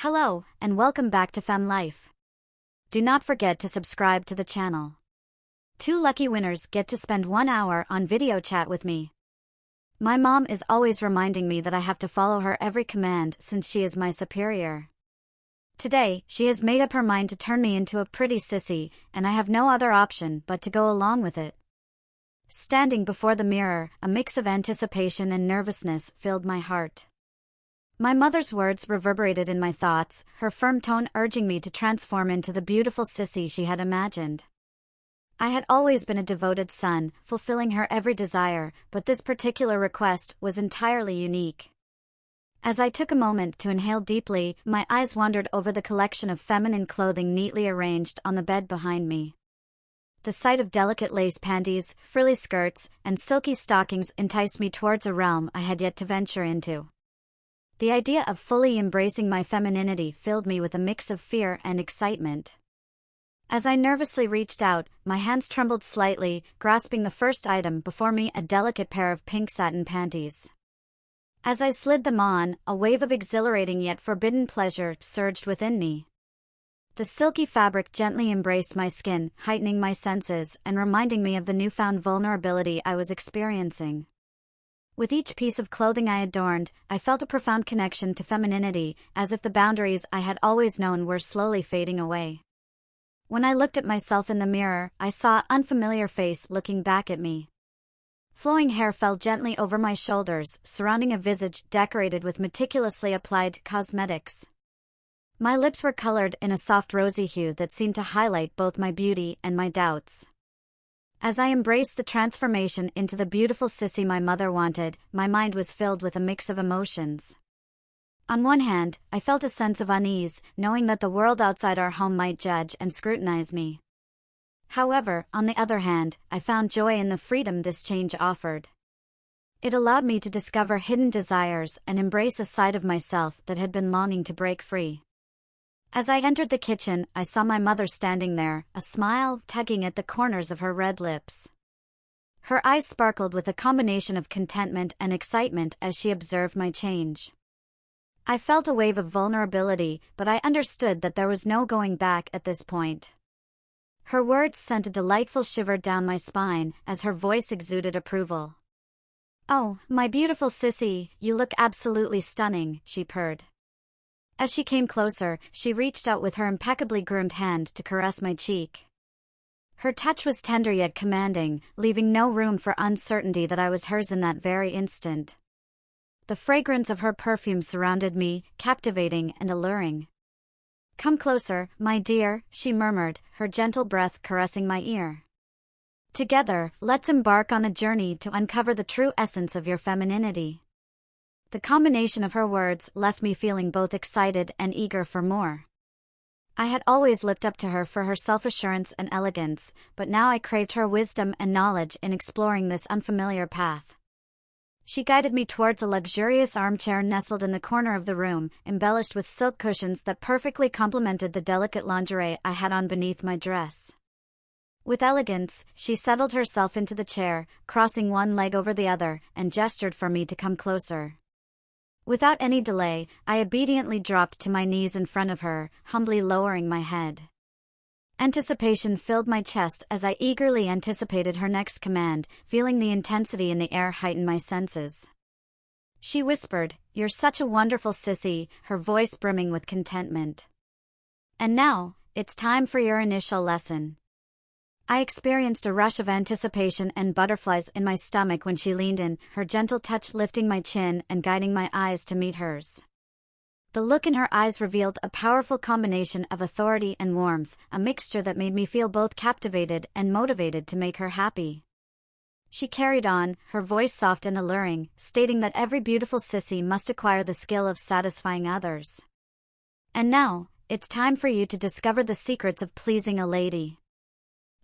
Hello, and welcome back to Fem Life. Do not forget to subscribe to the channel. 2 lucky winners get to spend 1 hour on video chat with me. My mom is always reminding me that I have to follow her every command since she is my superior. Today, she has made up her mind to turn me into a pretty sissy, and I have no other option but to go along with it. Standing before the mirror, a mix of anticipation and nervousness filled my heart. My mother's words reverberated in my thoughts, her firm tone urging me to transform into the beautiful sissy she had imagined. I had always been a devoted son, fulfilling her every desire, but this particular request was entirely unique. As I took a moment to inhale deeply, my eyes wandered over the collection of feminine clothing neatly arranged on the bed behind me. The sight of delicate lace panties, frilly skirts, and silky stockings enticed me towards a realm I had yet to venture into. The idea of fully embracing my femininity filled me with a mix of fear and excitement. As I nervously reached out, my hands trembled slightly, grasping the first item before me, a delicate pair of pink satin panties. As I slid them on, a wave of exhilarating yet forbidden pleasure surged within me. The silky fabric gently embraced my skin, heightening my senses and reminding me of the newfound vulnerability I was experiencing. With each piece of clothing I adorned, I felt a profound connection to femininity, as if the boundaries I had always known were slowly fading away. When I looked at myself in the mirror, I saw an unfamiliar face looking back at me. Flowing hair fell gently over my shoulders, surrounding a visage decorated with meticulously applied cosmetics. My lips were colored in a soft rosy hue that seemed to highlight both my beauty and my doubts. As I embraced the transformation into the beautiful sissy my mother wanted, my mind was filled with a mix of emotions. On one hand, I felt a sense of unease, knowing that the world outside our home might judge and scrutinize me. However, on the other hand, I found joy in the freedom this change offered. It allowed me to discover hidden desires and embrace a side of myself that had been longing to break free. As I entered the kitchen, I saw my mother standing there, a smile tugging at the corners of her red lips. Her eyes sparkled with a combination of contentment and excitement as she observed my change. I felt a wave of vulnerability, but I understood that there was no going back at this point. Her words sent a delightful shiver down my spine as her voice exuded approval. "Oh, my beautiful sissy, you look absolutely stunning," she purred. As she came closer, she reached out with her impeccably groomed hand to caress my cheek. Her touch was tender yet commanding, leaving no room for uncertainty that I was hers in that very instant. The fragrance of her perfume surrounded me, captivating and alluring. "Come closer, my dear," she murmured, her gentle breath caressing my ear. "Together, let's embark on a journey to uncover the true essence of your femininity." The combination of her words left me feeling both excited and eager for more. I had always looked up to her for her self-assurance and elegance, but now I craved her wisdom and knowledge in exploring this unfamiliar path. She guided me towards a luxurious armchair nestled in the corner of the room, embellished with silk cushions that perfectly complemented the delicate lingerie I had on beneath my dress. With elegance, she settled herself into the chair, crossing one leg over the other, and gestured for me to come closer. Without any delay, I obediently dropped to my knees in front of her, humbly lowering my head. Anticipation filled my chest as I eagerly anticipated her next command, feeling the intensity in the air heighten my senses. She whispered, "You're such a wonderful sissy," her voice brimming with contentment. "And now, it's time for your initial lesson." I experienced a rush of anticipation and butterflies in my stomach when she leaned in, her gentle touch lifting my chin and guiding my eyes to meet hers. The look in her eyes revealed a powerful combination of authority and warmth, a mixture that made me feel both captivated and motivated to make her happy. She carried on, her voice soft and alluring, stating that every beautiful sissy must acquire the skill of satisfying others. "And now, it's time for you to discover the secrets of pleasing a lady."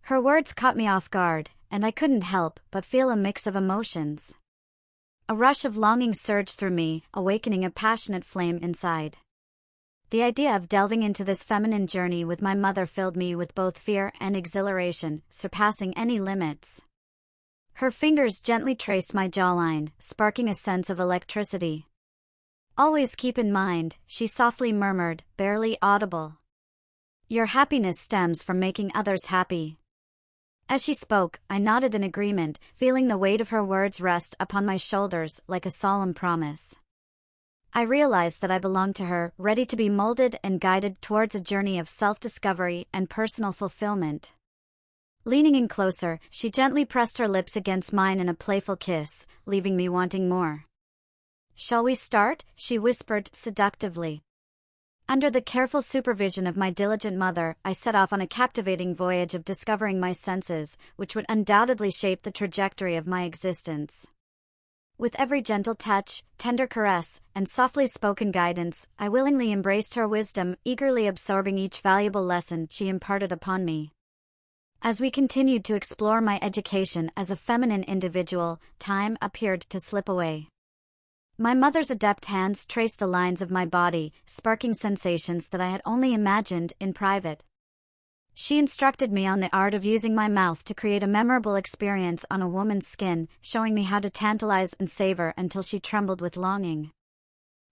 Her words caught me off guard, and I couldn't help but feel a mix of emotions. A rush of longing surged through me, awakening a passionate flame inside. The idea of delving into this feminine journey with my mother filled me with both fear and exhilaration, surpassing any limits. Her fingers gently traced my jawline, sparking a sense of electricity. Always keep in mind, she softly murmured, barely audible. Your happiness stems from making others happy. As she spoke, I nodded in agreement, feeling the weight of her words rest upon my shoulders like a solemn promise. I realized that I belonged to her, ready to be molded and guided towards a journey of self-discovery and personal fulfillment. Leaning in closer, she gently pressed her lips against mine in a playful kiss, leaving me wanting more. Shall we start? She whispered seductively. Under the careful supervision of my diligent mother, I set off on a captivating voyage of discovering my senses, which would undoubtedly shape the trajectory of my existence. With every gentle touch, tender caress, and softly spoken guidance, I willingly embraced her wisdom, eagerly absorbing each valuable lesson she imparted upon me. As we continued to explore my education as a feminine individual, time appeared to slip away. My mother's adept hands traced the lines of my body, sparking sensations that I had only imagined in private. She instructed me on the art of using my mouth to create a memorable experience on a woman's skin, showing me how to tantalize and savor until she trembled with longing.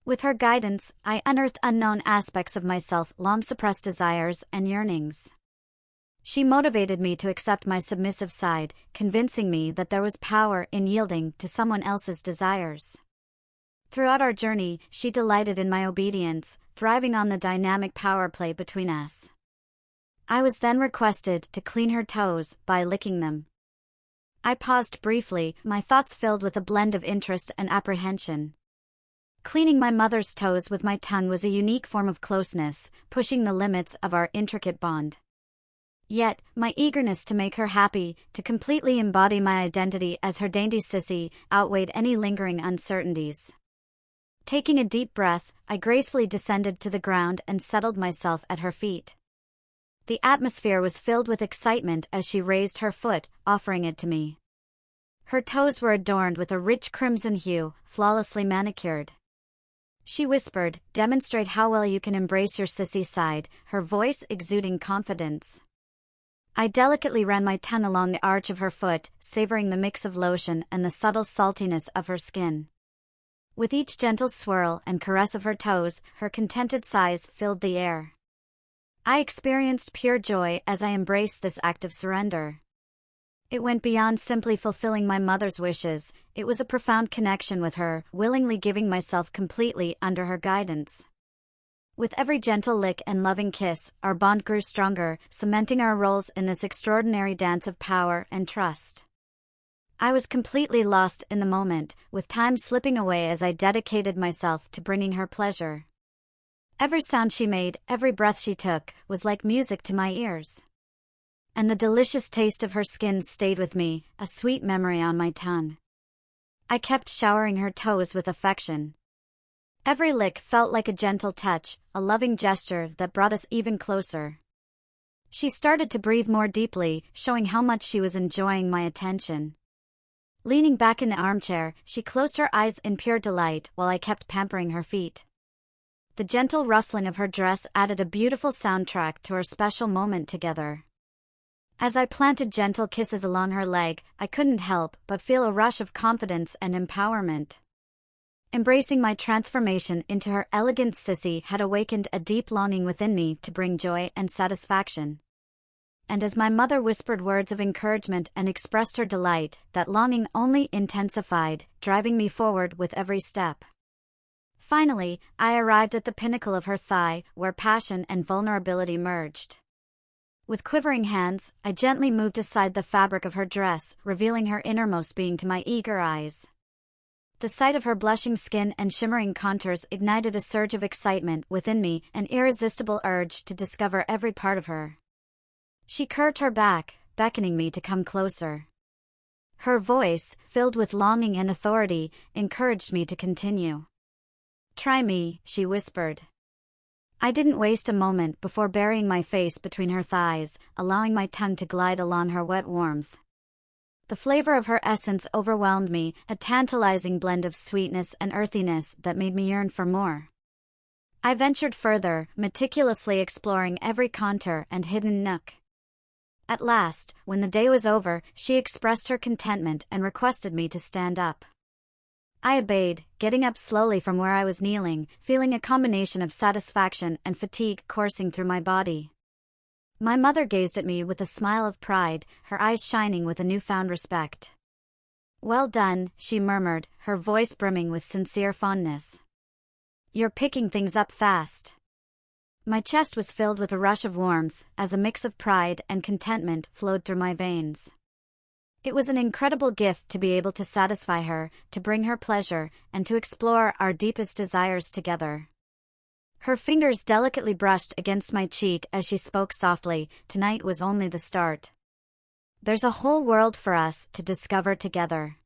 With her guidance, I unearthed unknown aspects of myself, long-suppressed desires and yearnings. She motivated me to accept my submissive side, convincing me that there was power in yielding to someone else's desires. Throughout our journey, she delighted in my obedience, thriving on the dynamic power play between us. I was then requested to clean her toes by licking them. I paused briefly, my thoughts filled with a blend of interest and apprehension. Cleaning my mother's toes with my tongue was a unique form of closeness, pushing the limits of our intricate bond. Yet, my eagerness to make her happy, to completely embody my identity as her dainty sissy, outweighed any lingering uncertainties. Taking a deep breath, I gracefully descended to the ground and settled myself at her feet. The atmosphere was filled with excitement as she raised her foot, offering it to me. Her toes were adorned with a rich crimson hue, flawlessly manicured. She whispered, "Demonstrate how well you can embrace your sissy side," her voice exuding confidence. I delicately ran my tongue along the arch of her foot, savoring the mix of lotion and the subtle saltiness of her skin. With each gentle swirl and caress of her toes, her contented sighs filled the air. I experienced pure joy as I embraced this act of surrender. It went beyond simply fulfilling my mother's wishes, it was a profound connection with her, willingly giving myself completely under her guidance. With every gentle lick and loving kiss, our bond grew stronger, cementing our roles in this extraordinary dance of power and trust. I was completely lost in the moment, with time slipping away as I dedicated myself to bringing her pleasure. Every sound she made, every breath she took, was like music to my ears. And the delicious taste of her skin stayed with me, a sweet memory on my tongue. I kept showering her toes with affection. Every lick felt like a gentle touch, a loving gesture that brought us even closer. She started to breathe more deeply, showing how much she was enjoying my attention. Leaning back in the armchair, she closed her eyes in pure delight while I kept pampering her feet. The gentle rustling of her dress added a beautiful soundtrack to our special moment together. As I planted gentle kisses along her leg, I couldn't help but feel a rush of confidence and empowerment. Embracing my transformation into her elegant sissy had awakened a deep longing within me to bring joy and satisfaction. And as my mother whispered words of encouragement and expressed her delight, that longing only intensified, driving me forward with every step. Finally, I arrived at the pinnacle of her thigh, where passion and vulnerability merged. With quivering hands, I gently moved aside the fabric of her dress, revealing her innermost being to my eager eyes. The sight of her blushing skin and shimmering contours ignited a surge of excitement within me, an irresistible urge to discover every part of her. She curved her back, beckoning me to come closer. Her voice, filled with longing and authority, encouraged me to continue. "Try me," she whispered. I didn't waste a moment before burying my face between her thighs, allowing my tongue to glide along her wet warmth. The flavor of her essence overwhelmed me, a tantalizing blend of sweetness and earthiness that made me yearn for more. I ventured further, meticulously exploring every contour and hidden nook. At last, when the day was over, she expressed her contentment and requested me to stand up. I obeyed, getting up slowly from where I was kneeling, feeling a combination of satisfaction and fatigue coursing through my body. My mother gazed at me with a smile of pride, her eyes shining with a newfound respect. "Well done," she murmured, her voice brimming with sincere fondness. "You're picking things up fast." My chest was filled with a rush of warmth, as a mix of pride and contentment flowed through my veins. It was an incredible gift to be able to satisfy her, to bring her pleasure, and to explore our deepest desires together. Her fingers delicately brushed against my cheek as she spoke softly, "Tonight was only the start. There's a whole world for us to discover together."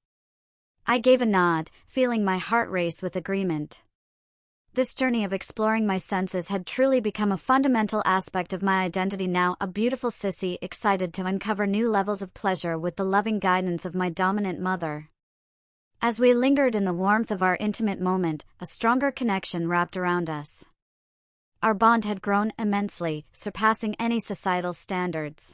I gave a nod, feeling my heart race with agreement. This journey of exploring my senses had truly become a fundamental aspect of my identity, now a beautiful sissy excited to uncover new levels of pleasure with the loving guidance of my dominant mother. As we lingered in the warmth of our intimate moment, a stronger connection wrapped around us. Our bond had grown immensely, surpassing any societal standards.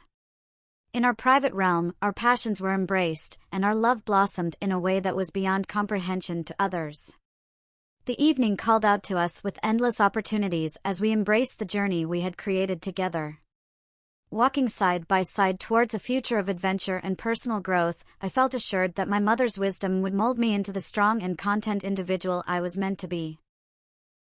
In our private realm, our passions were embraced, and our love blossomed in a way that was beyond comprehension to others. The evening called out to us with endless opportunities as we embraced the journey we had created together. Walking side by side towards a future of adventure and personal growth, I felt assured that my mother's wisdom would mold me into the strong and content individual I was meant to be.